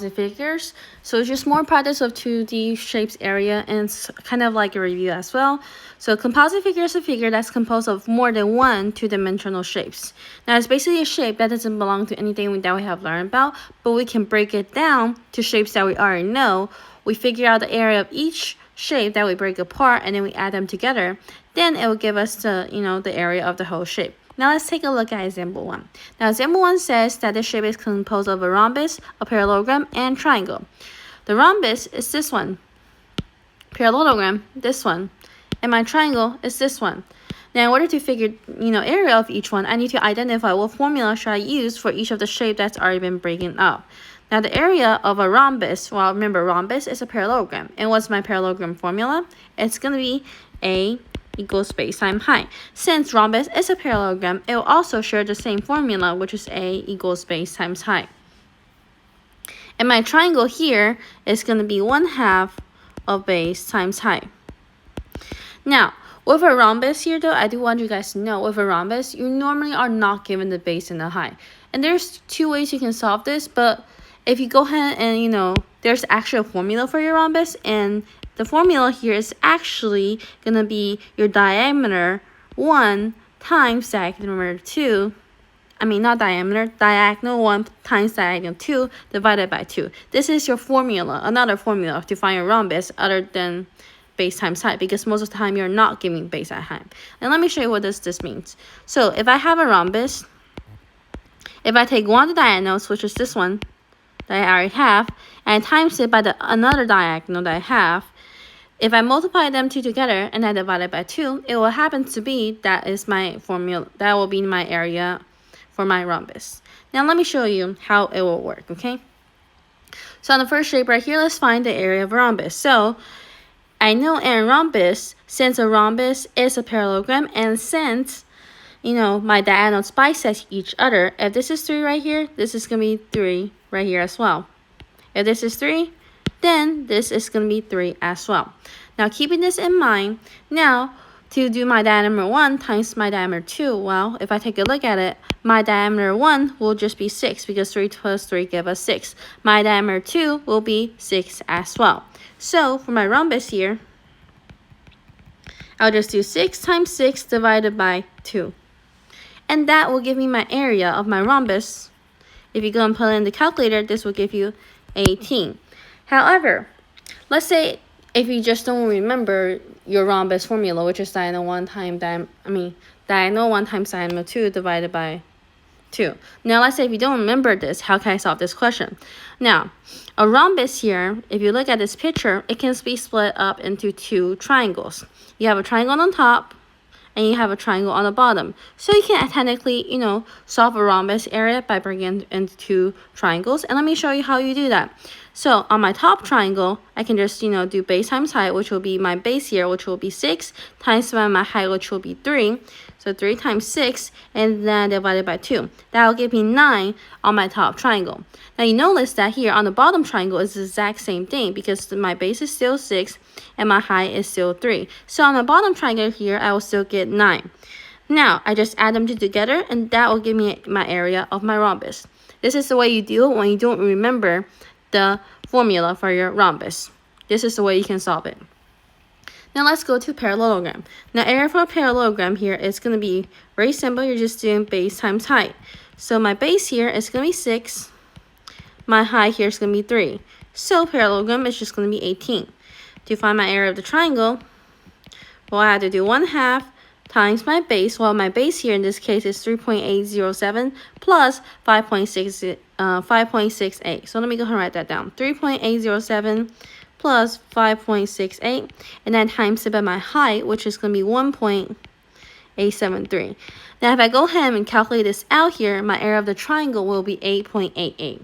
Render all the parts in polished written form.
figures. So it's just more practice of 2D shapes area, and it's kind of like a review as well. So a composite figure is a figure that's composed of more than one two-dimensional shapes. Now it's basically a shape that doesn't belong to anything that we have learned about, but we can break it down to shapes that we already know. We figure out the area of each shape that we break apart, and then we add them together. Then it will give us the area of the whole shape. Now let's take a look at example 1. Now example 1 says that the shape is composed of a rhombus, a parallelogram, and triangle. The rhombus is this one, parallelogram this one, and my triangle is this one. Now in order to figure area of each one, I need to identify what formula should I use for each of the shape that's already been breaking up. Now the area of a rhombus, well remember rhombus is a parallelogram, and what's my parallelogram formula? It's going to be A equals base times height. Since rhombus is a parallelogram, it will also share the same formula, which is A equals base times height. And my triangle here is going to be 1/2 of base times height. Now, with a rhombus here though, I do want you guys to know, with a rhombus, you normally are not given the base and the height. And there's 2 ways you can solve this, but if you go ahead and, there's actually a formula for your rhombus, and the formula here is actually going to be your diameter 1 times diagonal 2. Not diameter, diagonal 1 times diagonal 2 divided by 2. This is your formula, another formula to find your rhombus other than base times height, because most of the time you're not giving base at height. And let me show you what this means. So if I have a rhombus, if I take one of the diagonals, which is this one that I already have, and times it by another diagonal that I have, if I multiply them two together and I divide it by 2, it will happen to be that is my formula. That will be my area for my rhombus. Now let me show you how it will work, okay? So on the first shape right here, let's find the area of a rhombus. So I know in a rhombus, since a rhombus is a parallelogram, and since my diagonals bisect each other, if this is 3 right here, this is going to be 3 right here as well. If this is 3, then this is going to be 3 as well. Now keeping this in mind, now to do my diameter 1 times my diameter 2, well, if I take a look at it, my diameter 1 will just be 6, because 3 plus 3 give us 6. My diameter 2 will be 6 as well. So for my rhombus here, I'll just do 6 times 6 divided by 2. And that will give me my area of my rhombus. If you go and put it in the calculator, this will give you 18. However, let's say if you just don't remember your rhombus formula, which is diagonal 1 times diagonal 1 times diagonal 2 divided by 2. Now let's say if you don't remember this, how can I solve this question? Now, a rhombus here, if you look at this picture, it can be split up into 2 triangles. You have a triangle on top, and you have a triangle on the bottom. So you can technically, solve a rhombus area by breaking it into 2 triangles. And let me show you how you do that. So on my top triangle, I can just, do base times height, which will be my base here, which will be 6, times my height, which will be 3. So 3 times 6, and then divided by 2. That will give me 9 on my top triangle. Now you notice that here on the bottom triangle is the exact same thing, because my base is still 6 and my height is still 3. So on the bottom triangle here, I will still get 9. Now I just add them together, and that will give me my area of my rhombus. This is the way you do it when you don't remember the formula for your rhombus. This is the way you can solve it. Now let's go to parallelogram. Now area for a parallelogram here is going to be very simple. You're just doing base times height. So my base here is going to be 6. My height here is going to be 3. So parallelogram is just going to be 18. To find my area of the triangle, well, I have to do 1/2 times my base. Well, my base here in this case is 3.807 plus 5.68. So let me go ahead and write that down. 3.807 plus 5.68, and then times it by my height, which is going to be 1.873. Now if I go ahead and calculate this out here, my area of the triangle will be 8.88.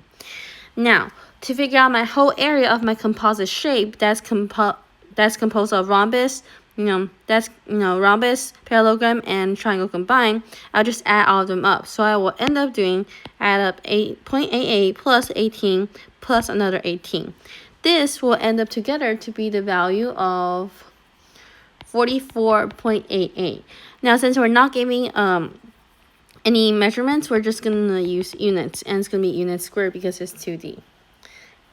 Now to figure out my whole area of my composite shape, that's composed of rhombus, rhombus, parallelogram, and triangle combined, I'll just add all of them up. So I will end up add up 8.88 plus 18 plus another 18. This will end up together to be the value of 44.88. Now, since we're not giving any measurements, we're just going to use units, and it's going to be units squared because it's 2D.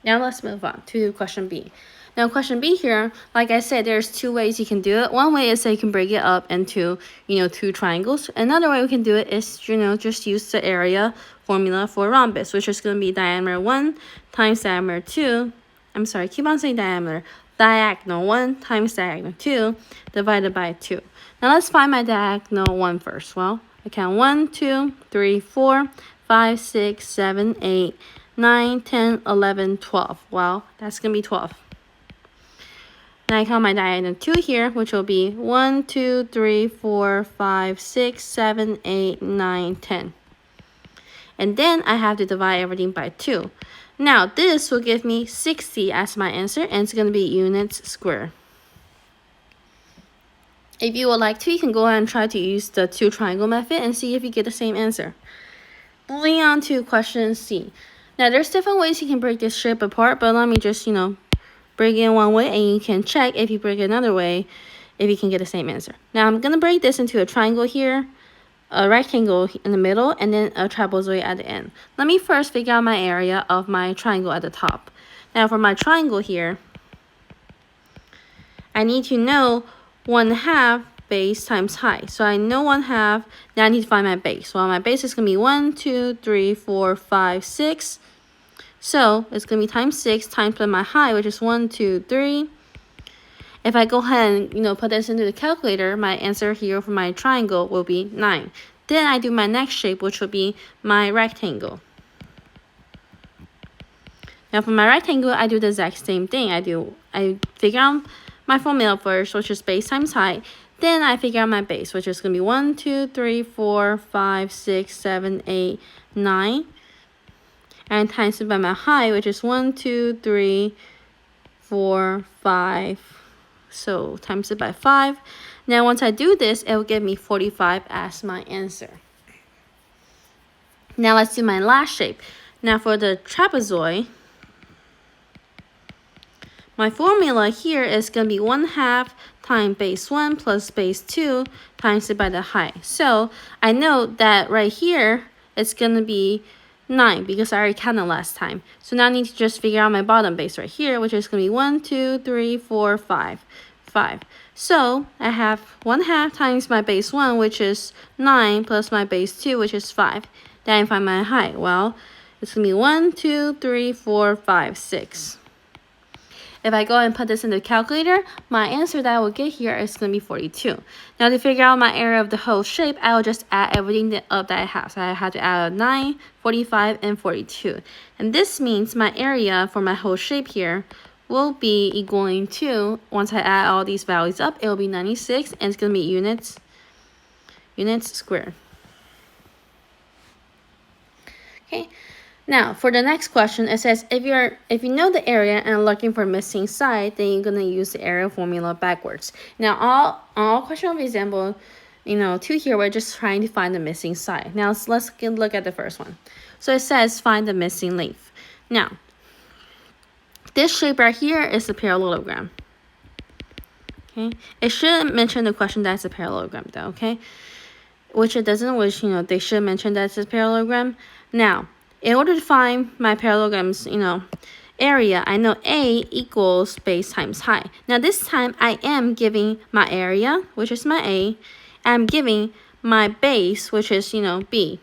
Now let's move on to question B. Now question B here, like I said, there's two ways you can do it. One way is that you can break it up into, two triangles. Another way we can do it is, just use the area formula for rhombus, which is going to be diameter 1 times diameter 2. I'm sorry, keep on saying diameter. Diagonal 1 times diagonal 2 divided by 2. Now let's find my diagonal 1 first. Well, I count 1, 2, 3, 4, 5, 6, 7, 8, 9, 10, 11, 12. Well, that's going to be 12. Now I count my diagonal 2 here, which will be 1, 2, 3, 4, 5, 6, 7, 8, 9, 10. And then I have to divide everything by 2. Now this will give me 60 as my answer, and it's going to be units squared. If you would like to, you can go ahead and try to use the two triangle method and see if you get the same answer. Moving on to question C. Now there's different ways you can break this shape apart, but let me just, break it in one way, and you can check if you break it another way if you can get the same answer. Now I'm going to break this into a triangle here, a rectangle in the middle, and then a trapezoid at the end. Let me first figure out my area of my triangle at the top. Now for my triangle here, I need to know 1/2 base times height. So I know 1/2, now I need to find my base. Well, my base is going to be 1, 2, 3, 4, 5, 6. So it's going to be times 6 times my height, which is 1, 2, 3. If I go ahead and, put this into the calculator, my answer here for my triangle will be 9. Then I do my next shape, which will be my rectangle. Now for my rectangle, I do the exact same thing. I figure out my formula first, which is base times height. Then I figure out my base, which is going to be 1, 2, 3, 4, 5, 6, 7, 8, 9. And times it by my height, which is 1, 2, 3, 4, 5. So times it by 5. Now once I do this, it will give me 45 as my answer. Now let's do my last shape. Now for the trapezoid, my formula here is going to be 1/2 times base 1 plus base 2 times it by the height. So I know that right here it's going to be 9 because I already counted last time. So now I need to just figure out my bottom base right here, which is going to be 1, 2, 3, 4, 5. 5. So I have 1/2 times my base 1, which is 9, plus my base 2, which is 5. Then I find my height. Well, it's going to be 1, 2, 3, 4, 5, 6. If I go and put this in the calculator, my answer that I will get here is going to be 42. Now to figure out my area of the whole shape, I will just add everything up that I have. So I have to add 9, 45, and 42. And this means my area for my whole shape here will be equaling to, once I add all these values up, it will be 96, and it's going to be units squared. Okay. Now, for the next question, it says if you know the area and are looking for missing side, then you're gonna use the area formula backwards. Now, all question of example, 2 here, we're just trying to find the missing side. Now, let's look at the first one. So it says find the missing length. Now, this shape right here is the parallelogram. Okay, it shouldn't mention the question that it's a parallelogram though. Okay, which it doesn't. Which they should mention that it's a parallelogram. Now, in order to find my parallelogram's, area, I know A equals base times height. Now this time I am giving my area, which is my A, and I'm giving my base, which is, B.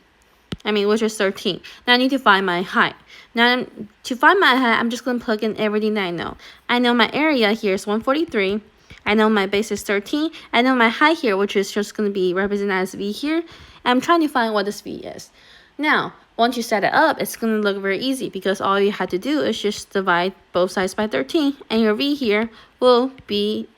Which is 13. Now I need to find my height. Now to find my height, I'm just going to plug in everything that I know. I know my area here is 143. I know my base is 13. I know my height here, which is just going to be represented as V here. And I'm trying to find what this V is. Now, once you set it up, it's going to look very easy because all you have to do is just divide both sides by 13. And your V here will be,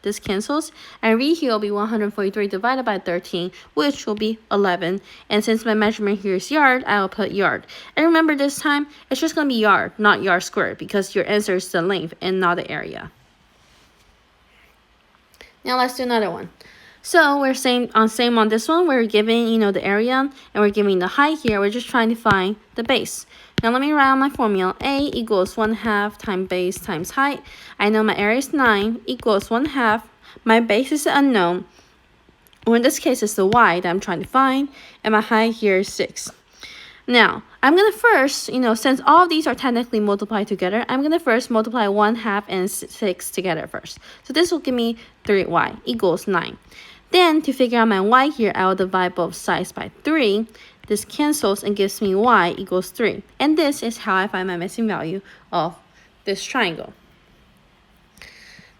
this cancels. And V here will be 143 divided by 13, which will be 11. And since my measurement here is yard, I will put yard. And remember this time, it's just going to be yard, not yard squared, because your answer is the length and not the area. Now let's do another one. So we're same on this one. We're giving, the area, and we're giving the height here. We're just trying to find the base. Now let me write out my formula. A equals 1/2 times base times height. I know my area is 9 equals 1/2. My base is unknown, or in this case, it's the y that I'm trying to find, and my height here is 6. Now, I'm going to first, since all of these are technically multiplied together, I'm going to first multiply 1/2 and 6 together first. So this will give me 3y equals 9. Then to figure out my y here, I will divide both sides by 3. This cancels and gives me y equals 3. And this is how I find my missing value of this triangle.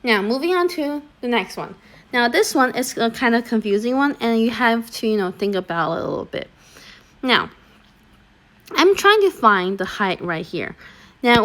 Now, moving on to the next one. Now, this one is a kind of confusing one, and you have to, think about it a little bit. Now, I'm trying to find the height right here. Now,